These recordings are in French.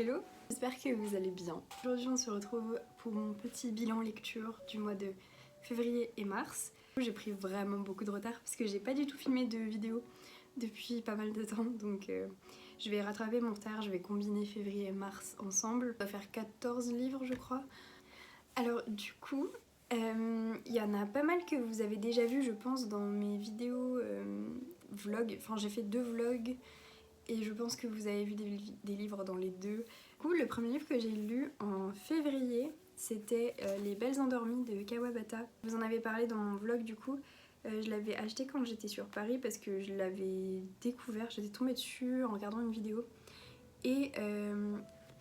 Hello, j'espère que vous allez bien. Aujourd'hui on se retrouve pour mon petit bilan lecture du mois de février et mars. J'ai pris vraiment beaucoup de retard parce que j'ai pas du tout filmé de vidéo depuis pas mal de temps, donc je vais rattraper mon retard, je vais combiner février et mars ensemble. Ça va faire 14 livres je crois. Alors du coup, il y en a pas mal que vous avez déjà vu je pense dans mes vidéos vlogs, enfin j'ai fait 2 vlogs et je pense que vous avez vu des livres dans les deux. Du coup, le premier livre que j'ai lu en février, c'était Les Belles Endormies de Kawabata. Vous en avez parlé dans mon vlog du coup. Je l'avais acheté quand j'étais sur Paris parce que je l'avais découvert, j'étais tombée dessus en regardant une vidéo. Et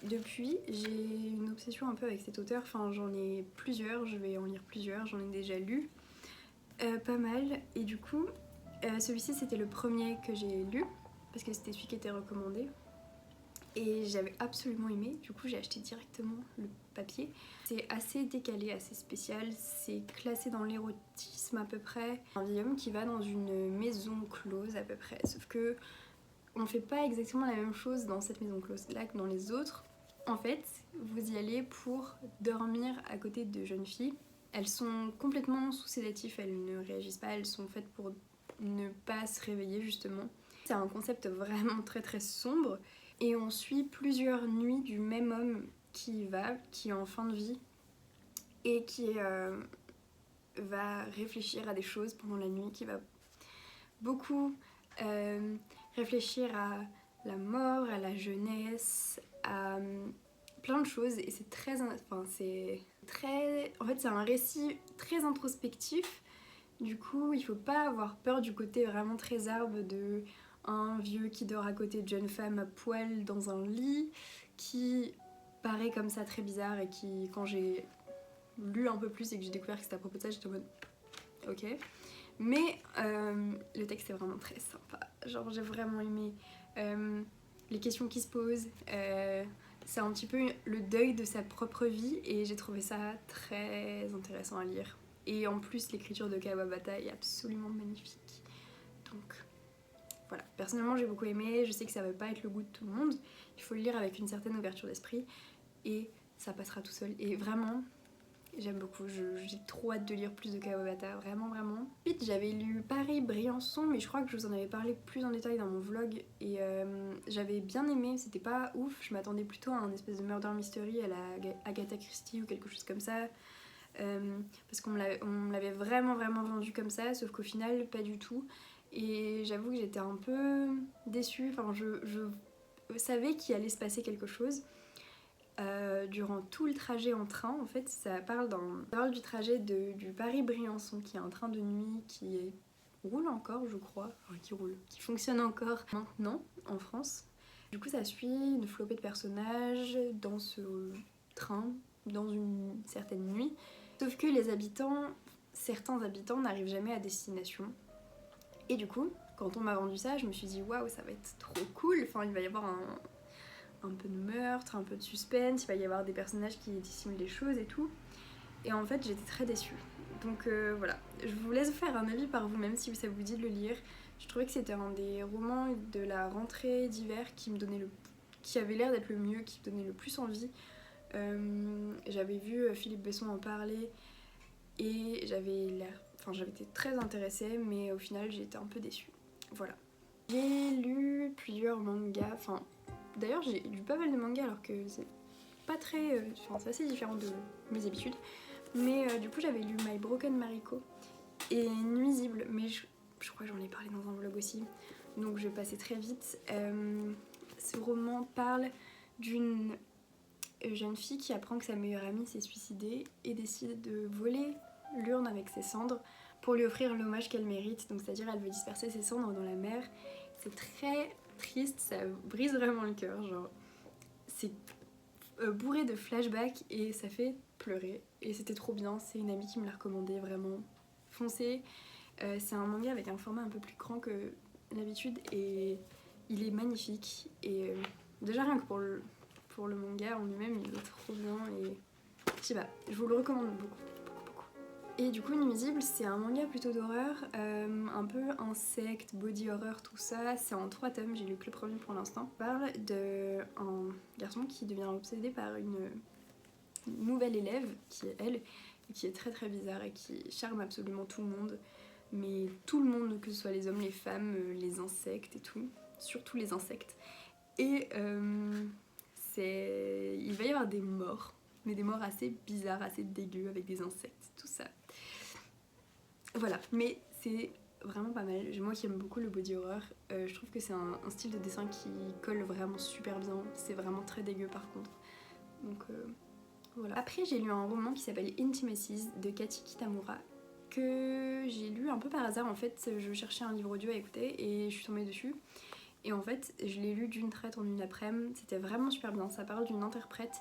depuis, j'ai une obsession un peu avec cet auteur, enfin j'en ai plusieurs, je vais en lire plusieurs, j'en ai déjà lu pas mal. Et du coup, celui-ci c'était le premier que j'ai lu parce que c'était celui qui était recommandé et j'avais absolument aimé, du coup j'ai acheté directement le papier. C'est assez décalé, assez spécial, c'est classé dans l'érotisme à peu près. Un vieil homme qui va dans une maison close à peu près, sauf que on fait pas exactement la même chose dans cette maison close là que dans les autres. En fait, vous y allez pour dormir à côté de jeunes filles. Elles sont complètement sous sédatifs, elles ne réagissent pas, elles sont faites pour ne pas se réveiller justement. C'est un concept vraiment très très sombre et on suit plusieurs nuits du même homme qui est en fin de vie et qui va réfléchir à des choses pendant la nuit, qui va beaucoup réfléchir à la mort, à la jeunesse, à plein de choses et c'est très... Enfin c'est très... En fait c'est un récit très introspectif. Du coup, il faut pas avoir peur du côté vraiment très arbe de un vieux qui dort à côté de jeunes femmes à poil dans un lit, qui paraît comme ça très bizarre et qui, quand j'ai lu un peu plus et que j'ai découvert que c'était à propos de ça, j'étais en mode ok. Mais le texte est vraiment très sympa, genre j'ai vraiment aimé les questions qui se posent, c'est un petit peu le deuil de sa propre vie et j'ai trouvé ça très intéressant à lire. Et en plus, l'écriture de Kawabata est absolument magnifique. Donc voilà, personnellement j'ai beaucoup aimé, je sais que ça va pas être le goût de tout le monde, il faut le lire avec une certaine ouverture d'esprit et ça passera tout seul. Et vraiment, j'aime beaucoup, j'ai trop hâte de lire plus de Kawabata, vraiment vraiment. Ensuite j'avais lu Paris-Briançon, mais je crois que je vous en avais parlé plus en détail dans mon vlog et j'avais bien aimé, c'était pas ouf, je m'attendais plutôt à un espèce de murder mystery à la Agatha Christie ou quelque chose comme ça. Parce qu'on me l'avait vraiment vendu comme ça, sauf qu'au final pas du tout et j'avoue que j'étais un peu déçue, enfin je savais qu'il allait se passer quelque chose durant tout le trajet en train. En fait ça parle du trajet du Paris-Briançon qui est un train de nuit qui roule encore je crois, enfin qui fonctionne encore maintenant en France. Du coup ça suit une flopée de personnages dans ce train dans une certaine nuit. Sauf que certains habitants n'arrivent jamais à destination. Et du coup, quand on m'a vendu ça, je me suis dit waouh, ça va être trop cool. Enfin, il va y avoir un peu de meurtre, un peu de suspense, il va y avoir des personnages qui dissimulent des choses et tout. Et en fait, j'étais très déçue. Donc voilà, je vous laisse faire un avis par vous-même si ça vous dit de le lire. Je trouvais que c'était un des romans de la rentrée d'hiver qui avait l'air d'être le mieux, qui me donnait le plus envie. J'avais vu Philippe Besson en parler et j'avais été très intéressée, mais au final j'ai été un peu déçue. Voilà. J'ai lu plusieurs mangas, d'ailleurs j'ai lu pas mal de mangas alors que c'est pas très... c'est assez différent de mes habitudes. Mais du coup j'avais lu My Broken Mariko et Nuisible, mais je crois que j'en ai parlé dans un vlog aussi, donc je vais passer très vite. Ce roman parle d'une jeune fille qui apprend que sa meilleure amie s'est suicidée et décide de voler l'urne avec ses cendres pour lui offrir l'hommage qu'elle mérite. Donc c'est-à-dire elle veut disperser ses cendres dans la mer. C'est très triste, ça brise vraiment le cœur, genre c'est bourré de flashbacks et ça fait pleurer. Et c'était trop bien, c'est une amie qui me l'a recommandé, vraiment foncez. C'est un manga avec un format un peu plus grand que d'habitude et il est magnifique. Et déjà rien que pour le manga en lui-même, il est trop bien et je sais pas, je vous le recommande beaucoup. Et du coup Nuisible c'est un manga plutôt d'horreur, un peu insecte, body horror, tout ça. C'est en 3 tomes, j'ai lu que le premier pour l'instant. Il parle d'un garçon qui devient obsédé par une nouvelle élève qui est elle, et qui est très très bizarre et qui charme absolument tout le monde. Mais tout le monde, que ce soit les hommes, les femmes, les insectes et tout, surtout les insectes. Et il va y avoir des morts, mais des morts assez bizarres, assez dégueux avec des insectes, tout ça. Voilà, mais c'est vraiment pas mal. Moi qui aime beaucoup le body horror, je trouve que c'est un style de dessin qui colle vraiment super bien. C'est vraiment très dégueu par contre. Donc voilà. Après j'ai lu un roman qui s'appelle Intimacies de Kati Kitamura, que j'ai lu un peu par hasard. En fait je cherchais un livre audio à écouter et je suis tombée dessus. Et en fait je l'ai lu d'une traite en une après-midi. C'était vraiment super bien. Ça parle d'une interprète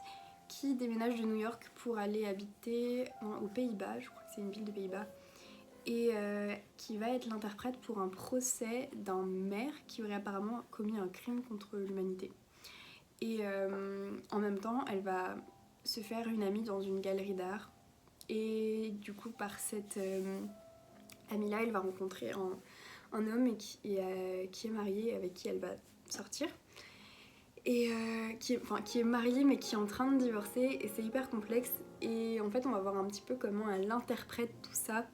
qui déménage de New York pour aller habiter aux Pays-Bas. Je crois que c'est une ville des Pays-Bas. Et qui va être l'interprète pour un procès d'un maire qui aurait apparemment commis un crime contre l'humanité. Et en même temps, elle va se faire une amie dans une galerie d'art. Et du coup, par cette amie-là, elle va rencontrer un homme qui est marié, avec qui elle va sortir. Et qui est marié mais qui est en train de divorcer. Et c'est hyper complexe. Et en fait, on va voir un petit peu comment elle interprète tout ça.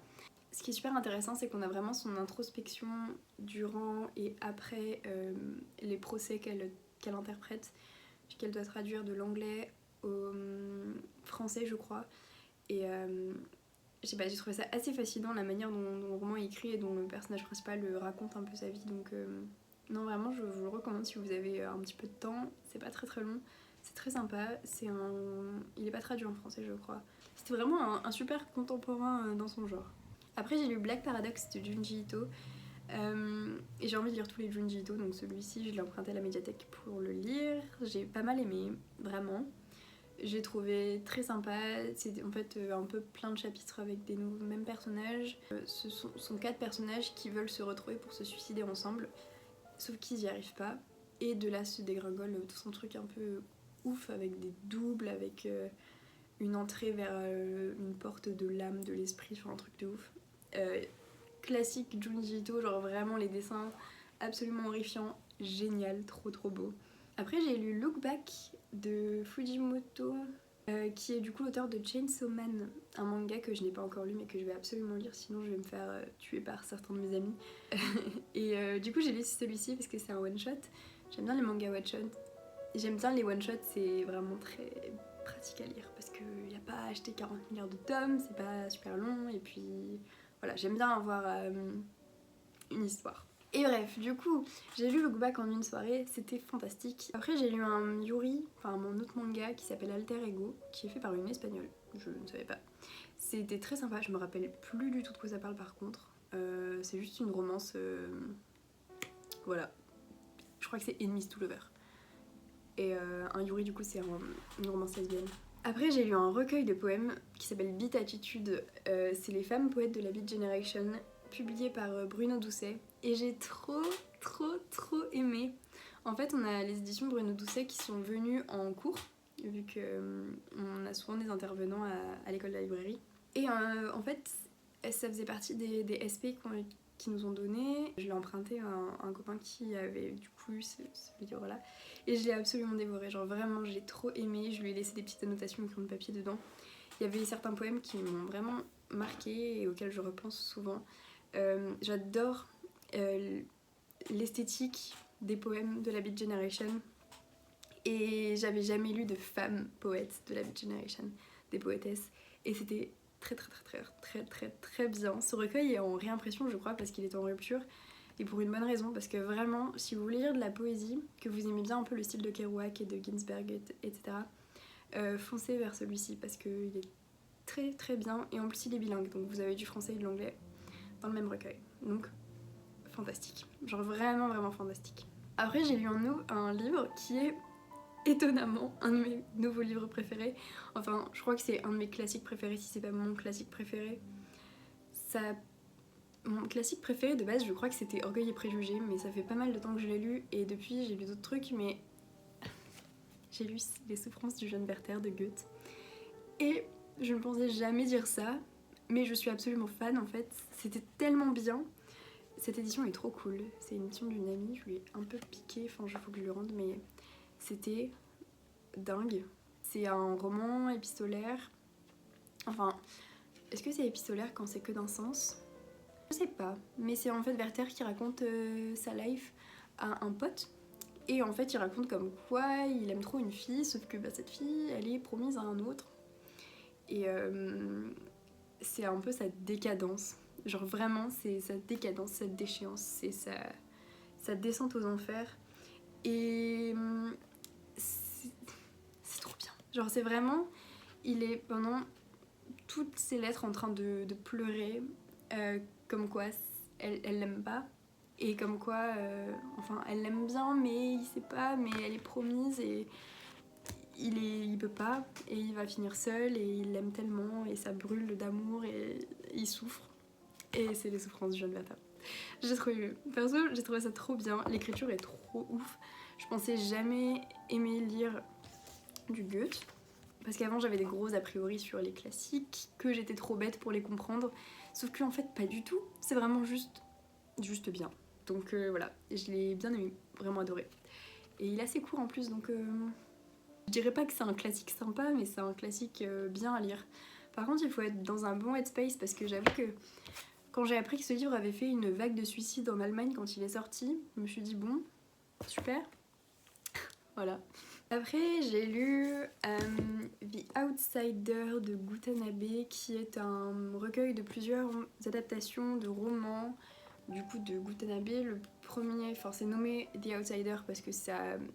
Ce qui est super intéressant, c'est qu'on a vraiment son introspection durant et après les procès qu'elle interprète, qu'elle doit traduire de l'anglais au français, je crois. Et je sais pas, j'ai trouvé ça assez fascinant, la manière dont le roman est écrit et dont le personnage principal raconte un peu sa vie. Donc non, vraiment, je vous le recommande si vous avez un petit peu de temps. C'est pas très très long, c'est très sympa. Il est pas traduit en français, je crois. C'était vraiment un super contemporain dans son genre. Après j'ai lu Black Paradox de Junji Ito et j'ai envie de lire tous les Junji Ito, donc celui-ci je l'ai emprunté à la médiathèque pour le lire. J'ai pas mal aimé, vraiment. J'ai trouvé très sympa, c'est en fait un peu plein de chapitres avec des mêmes personnages. Ce sont 4 personnages qui veulent se retrouver pour se suicider ensemble, sauf qu'ils n'y arrivent pas. Et de là se dégringole tout son truc un peu ouf avec des doubles, avec une entrée vers une porte de l'âme, de l'esprit, enfin un truc de ouf. Classique Junji Ito, genre vraiment les dessins absolument horrifiants, génial, trop trop beau. Après j'ai lu Look Back de Fujimoto, qui est du coup l'auteur de Chainsaw Man, un manga que je n'ai pas encore lu mais que je vais absolument lire, sinon je vais me faire tuer par certains de mes amis. Et du coup j'ai lu celui-ci parce que c'est un one shot. J'aime bien les mangas one shot. J'aime bien les one shots, c'est vraiment très pratique à lire parce qu'il n'y a pas à acheter 40 milliards de tomes, c'est pas super long et puis voilà, j'aime bien avoir une histoire. Et bref, du coup, j'ai lu Look Back en une soirée, c'était fantastique. Après, j'ai lu un Yuri, enfin mon autre manga qui s'appelle Alter Ego, qui est fait par une espagnole, je ne savais pas. C'était très sympa, je me rappelle plus du tout de quoi ça parle par contre. C'est juste une romance. Voilà. Je crois que c'est Enemies to Lover. Et un Yuri, du coup, c'est une romance lesbienne. Après, j'ai lu un recueil de poèmes qui s'appelle Beat Attitude. C'est les femmes poètes de la Beat Generation, publié par Bruno Doucet. Et j'ai trop aimé. En fait, on a les éditions Bruno Doucet qui sont venues en cours, vu qu'on a souvent des intervenants à l'école de la librairie. Et en fait, ça faisait partie des SP qui nous ont donné. Je l'ai emprunté à un copain qui avait du coup eu ce livre-là. Et je l'ai absolument dévoré, genre vraiment j'ai trop aimé. Je lui ai laissé des petites annotations écrites de papier dedans. Il y avait certains poèmes qui m'ont vraiment marqué et auxquels je repense souvent. J'adore l'esthétique des poèmes de la Beat Generation. Et j'avais jamais lu de femmes poètes de la Beat Generation, des poétesses. Et c'était très bien. Ce recueil est en réimpression, je crois, parce qu'il est en rupture. Et pour une bonne raison, parce que vraiment, si vous voulez lire de la poésie, que vous aimez bien un peu le style de Kerouac et de Ginsberg, etc., foncez vers celui-ci, parce qu'il est très bien. Et en plus, il est bilingue, donc vous avez du français et de l'anglais dans le même recueil. Donc, fantastique. Genre vraiment fantastique. Après, j'ai lu un livre qui est étonnamment un de mes nouveaux livres préférés. Enfin, je crois que c'est un de mes classiques préférés, si c'est pas mon classique préféré. Mon classique préféré de base, je crois que c'était Orgueil et Préjugés, mais ça fait pas mal de temps que je l'ai lu, et depuis j'ai lu d'autres trucs, mais j'ai lu Les souffrances du jeune Werther de Goethe. Et je ne pensais jamais dire ça, mais je suis absolument fan en fait. C'était tellement bien. Cette édition est trop cool. C'est une édition d'une amie, je lui ai un peu piqué, enfin il faut que je lui rende, mais c'était dingue. C'est un roman épistolaire. Enfin, est-ce que c'est épistolaire quand c'est que d'un sens? Je sais pas, mais c'est en fait Werther qui raconte sa life à un pote. Et en fait, il raconte comme quoi il aime trop une fille, sauf que cette fille, elle est promise à un autre. Et c'est un peu sa décadence. Genre vraiment, c'est sa décadence, sa déchéance, c'est sa descente aux enfers. Et c'est trop bien. Genre c'est vraiment, il est pendant toutes ses lettres en train de pleurer, comme quoi elle l'aime pas. Et comme quoi, enfin elle l'aime bien mais il sait pas, mais elle est promise et il peut pas et il va finir seul et il l'aime tellement et ça brûle d'amour et il souffre. Et c'est les souffrances du jeune Werther. Perso, j'ai trouvé ça trop bien, l'écriture est trop ouf. Je pensais jamais aimer lire du Goethe, parce qu'avant j'avais des gros a priori sur les classiques, que j'étais trop bête pour les comprendre, sauf qu'en fait pas du tout, c'est vraiment juste bien. Donc voilà, je l'ai bien aimé, vraiment adoré. Et il est assez court en plus, donc je dirais pas que c'est un classique sympa, mais c'est un classique bien à lire. Par contre, il faut être dans un bon headspace, parce que j'avoue que quand j'ai appris que ce livre avait fait une vague de suicides en Allemagne quand il est sorti, je me suis dit bon, super, voilà. Après, j'ai lu The Outsider de Gutanabe, qui est un recueil de plusieurs adaptations de romans, du coup de Gutanabe. Le premier, enfin c'est nommé The Outsider parce que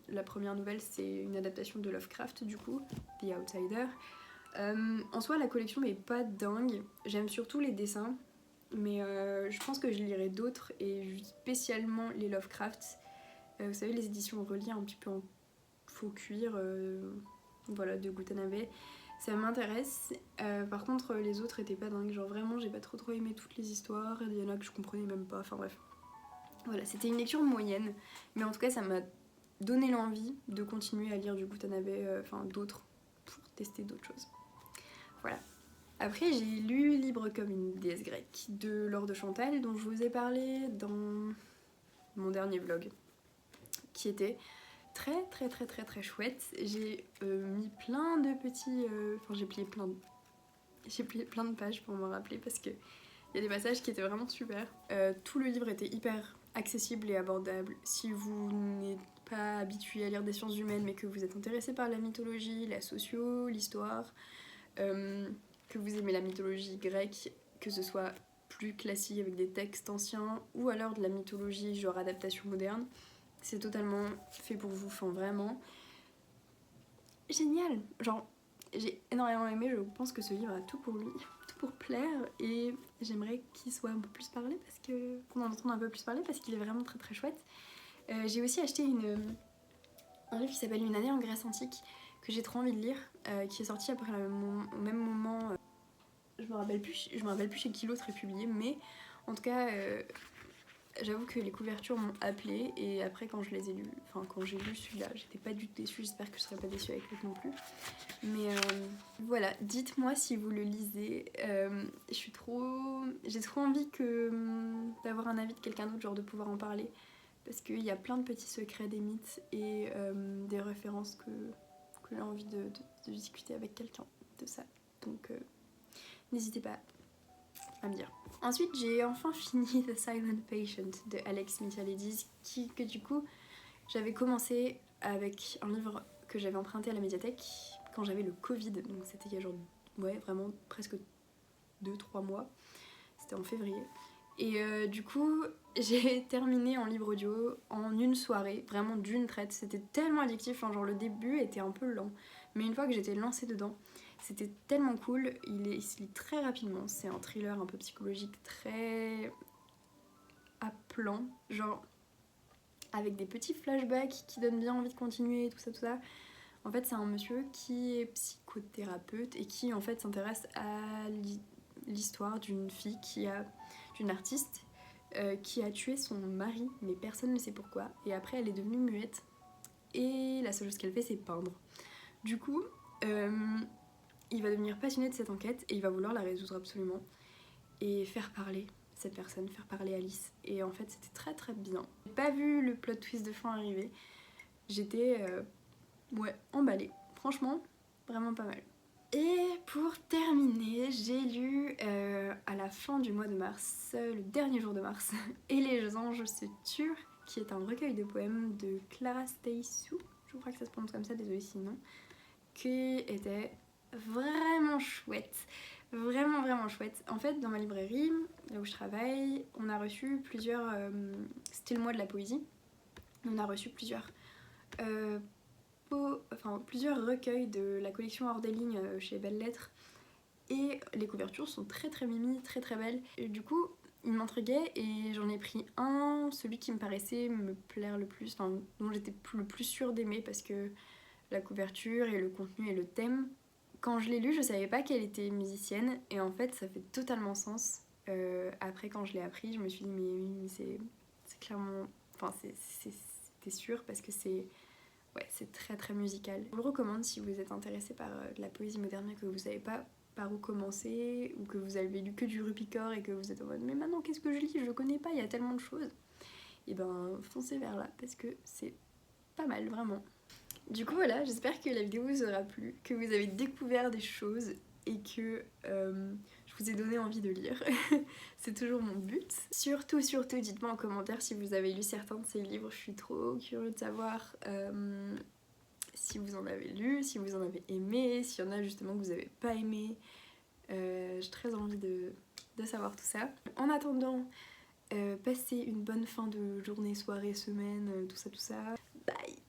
la première nouvelle c'est une adaptation de Lovecraft du coup, The Outsider. En soi, la collection est pas dingue, j'aime surtout les dessins, mais je pense que je lirai d'autres, et spécialement les Lovecraft. Vous savez, les éditions reliées un petit peu en faux cuir, voilà, de Gutanabe, ça m'intéresse. Par contre, les autres étaient pas dingues, genre vraiment, j'ai pas trop aimé toutes les histoires, il y en a que je comprenais même pas, enfin bref. Voilà, c'était une lecture moyenne, mais en tout cas, ça m'a donné l'envie de continuer à lire du Gutanabe, enfin d'autres, pour tester d'autres choses. Voilà. Après, j'ai lu Libre comme une déesse grecque de Laure de Chantal, dont je vous ai parlé dans mon dernier vlog, qui était très chouette. J'ai mis plein de petits... Enfin, j'ai plié plein de pages pour me rappeler, parce qu'il y a des passages qui étaient vraiment super. Tout le livre était hyper accessible et abordable. Si vous n'êtes pas habitué à lire des sciences humaines, mais que vous êtes intéressé par la mythologie, la socio, l'histoire... que vous aimez la mythologie grecque, que ce soit plus classique avec des textes anciens, ou alors de la mythologie genre adaptation moderne, c'est totalement fait pour vous, enfin vraiment génial. Genre j'ai énormément aimé, je pense que ce livre a tout pour lui, tout pour plaire, et j'aimerais qu'il soit un peu plus parlé, parce que qu'on en entende un peu plus parler, parce qu'il est vraiment très chouette. J'ai aussi acheté un livre qui s'appelle Une année en Grèce antique, que j'ai trop envie de lire, qui est sorti après au même moment. Je me rappelle plus chez qui l'autre est publié, mais en tout cas, j'avoue que les couvertures m'ont appelée, et après quand je les ai lus, enfin quand j'ai lu celui-là, j'étais pas du tout déçue, j'espère que je serai pas déçue avec l'autre non plus. Mais voilà, dites-moi si vous le lisez. J'ai trop envie d'avoir un avis de quelqu'un d'autre, genre de pouvoir en parler, parce qu'il y a plein de petits secrets, des mythes et des références que j'ai envie de discuter avec quelqu'un de ça. Donc n'hésitez pas à me dire. Ensuite, j'ai enfin fini The Silent Patient de Alex Michaelides, que du coup, j'avais commencé avec un livre que j'avais emprunté à la médiathèque quand j'avais le Covid, donc c'était il y a genre, ouais, vraiment presque 2-3 mois, c'était en février. Et du coup, j'ai terminé en livre audio en une soirée, vraiment d'une traite. C'était tellement addictif, hein, genre le début était un peu lent, mais une fois que j'étais lancée dedans, c'était tellement cool. Il se lit très rapidement, c'est un thriller un peu psychologique très appelant, genre avec des petits flashbacks qui donnent bien envie de continuer, tout ça. En fait, c'est un monsieur qui est psychothérapeute et qui en fait s'intéresse à l'histoire d'une fille d'une artiste qui a tué son mari, mais personne ne sait pourquoi. Et après, elle est devenue muette et la seule chose qu'elle fait, c'est peindre. Du coup, il va devenir passionné de cette enquête et il va vouloir la résoudre absolument. et faire parler cette personne, faire parler Alice. Et en fait c'était très très bien. J'ai pas vu le plot twist de fin arriver. J'étais ouais, emballée. Franchement, vraiment pas mal. Et pour terminer, j'ai lu à la fin du mois de mars, le dernier jour de mars, Et les anges se turent, qui est un recueil de poèmes de Clara Staysu, je crois que ça se prononce comme ça, désolée sinon, qui était vraiment chouette. Vraiment vraiment chouette. En fait dans ma librairie, là où je travaille, on a reçu plusieurs... c'était le mois de la poésie. On a reçu plusieurs plusieurs recueils de la collection Hors des lignes chez Belles Lettres. Et les couvertures sont très très mimi, très très belles. Et du coup, il m'intriguait et j'en ai pris un, celui qui me paraissait me plaire le plus, enfin dont j'étais le plus sûre d'aimer parce que la couverture et le contenu et le thème. Quand je l'ai lu, je savais pas qu'elle était musicienne et en fait ça fait totalement sens. Après quand je l'ai appris, je me suis dit mais oui, mais c'est clairement... Enfin c'était sûr parce que c'est... Ouais, c'est très très musical. Je vous le recommande si vous êtes intéressé par de la poésie moderne et que vous savez pas par où commencer ou que vous avez lu que du Rupicor et que vous êtes en mode mais maintenant qu'est-ce que je lis, je connais pas, il y a tellement de choses. Et ben foncez vers là parce que c'est pas mal vraiment. Du coup voilà, j'espère que la vidéo vous aura plu, que vous avez découvert des choses et que je vous ai donné envie de lire. C'est toujours mon but. Surtout dites-moi en commentaire si vous avez lu certains de ces livres, je suis trop curieuse de savoir si vous en avez lu, si vous en avez aimé, s'il y en a justement que vous n'avez pas aimé. J'ai très envie de savoir tout ça. En attendant, passez une bonne fin de journée, soirée, semaine, tout ça. Bye!